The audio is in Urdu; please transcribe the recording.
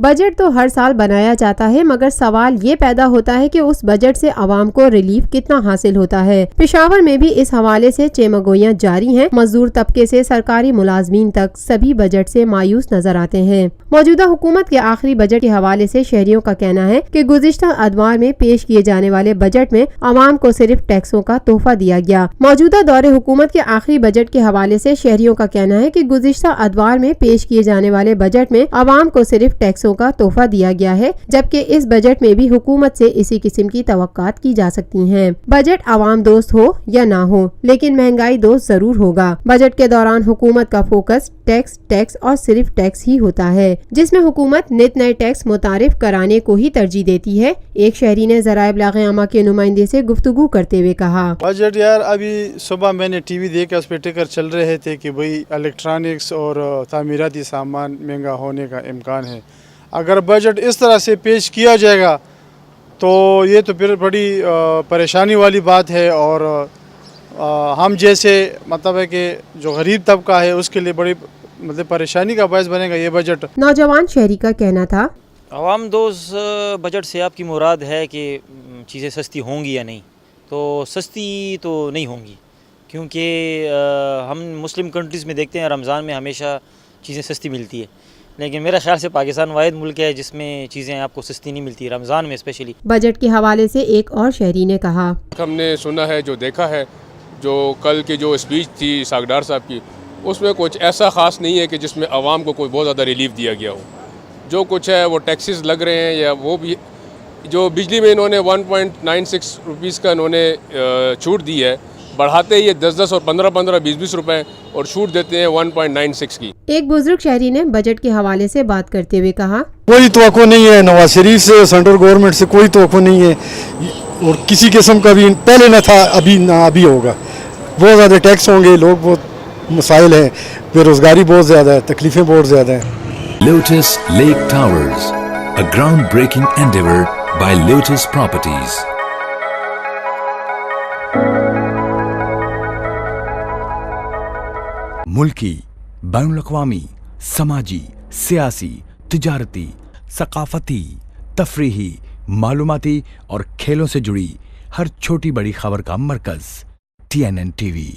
بجٹ تو ہر سال بنایا جاتا ہے، مگر سوال یہ پیدا ہوتا ہے کہ اس بجٹ سے عوام کو ریلیف کتنا حاصل ہوتا ہے۔ پشاور میں بھی اس حوالے سے چیمگوئیاں جاری ہیں۔ مزدور طبقے سے سرکاری ملازمین تک سبھی بجٹ سے مایوس نظر آتے ہیں۔ موجودہ حکومت کے آخری بجٹ کے حوالے سے شہریوں کا کہنا ہے کہ گزشتہ ادوار میں پیش کیے جانے والے بجٹ میں عوام کو صرف ٹیکسوں کا تحفہ دیا گیا۔ موجودہ دور حکومت کے آخری بجٹ کے حوالے سے شہریوں کا کہنا ہے کہ گزشتہ ادوار میں پیش کیے جانے والے بجٹ میں عوام کو صرف ٹیکسوں کا تحفہ دیا گیا ہے، جبکہ اس بجٹ میں بھی حکومت سے اسی قسم کی توقعات کی جا سکتی ہیں۔ بجٹ عوام دوست ہو یا نہ ہو، لیکن مہنگائی دوست ضرور ہوگا۔ بجٹ کے دوران حکومت کا فوکس ٹیکس اور صرف ٹیکس ہی ہوتا ہے، جس میں حکومت نت نئے ٹیکس متعارف کرانے کو ہی ترجیح دیتی ہے۔ ایک شہری نے ذرائع ابلاغ عامہ کے نمائندے سے گفتگو کرتے ہوئے کہا، بجٹ یار ابھی صبح میں نے ٹی وی دیکھا، اس پہ ٹکر چل رہے تھے کہ بھئی الیکٹرانکس اور تعمیراتی سامان مہنگا ہونے کا امکان ہے۔ اگر بجٹ اس طرح سے پیش کیا جائے گا تو یہ تو پھر بڑی پریشانی والی بات ہے، اور ہم جیسے مطلب ہے کہ جو غریب طبقہ ہے اس کے لیے بڑی پریشانی کا باعث بنے گا یہ بجٹ۔ نوجوان شہری کا کہنا تھا، عوام دوست بجٹ سے آپ کی مراد ہے کہ چیزیں سستی ہوں گی یا نہیں؟ تو سستی تو نہیں ہوں گی، کیونکہ ہم مسلم کنٹریز میں دیکھتے ہیں رمضان میں ہمیشہ چیزیں سستی ملتی ہے، لیکن میرا خیال سے پاکستان واحد ملک ہے جس میں چیزیں آپ کو سستی نہیں ملتی، رمضان میں اسپیشلی۔ بجٹ کے حوالے سے ایک اور شہری نے کہا، ہم نے سنا ہے، جو دیکھا ہے، جو کل کی جو اسپیچ تھی ساگڈار صاحب کی، اس میں کچھ ایسا خاص نہیں ہے کہ جس میں عوام کو کوئی بہت زیادہ ریلیف دیا گیا ہو۔ جو کچھ ہے وہ ٹیکسز لگ رہے ہیں، یا وہ بھی جو بجلی میں انہوں نے 1.96 روپیز کا انہوں نے چھوٹ دی ہے، بڑھاتے ہی یہ 10 اور 15 20 روپے اور چھوٹ دیتے ہیں 1.96 کی۔ ایک بزرگ شہری نے بجٹ کے حوالے سے بات کرتے ہوئے کہا، کوئی توقع نہیں ہے نواز شریف سے، سینٹرل گورنمنٹ سے کوئی توقع نہیں ہے، اور کسی قسم کا بھی پہلے نہ تھا، ابھی نہ ابھی ہوگا۔ بہت زیادہ ٹیکس ہوں گے، لوگ بہت مسائل ہیں، بے روزگاری بہت زیادہ ہے، تکلیفیں بہت زیادہ ہیں۔ Lotus Lake Towers, a groundbreaking endeavor by Lotus Properties. ملکی، بین الاقوامی، سماجی، سیاسی، تجارتی، ثقافتی، تفریحی، معلوماتی اور کھیلوں سے جڑی ہر چھوٹی بڑی خبر کا مرکز TNN TV۔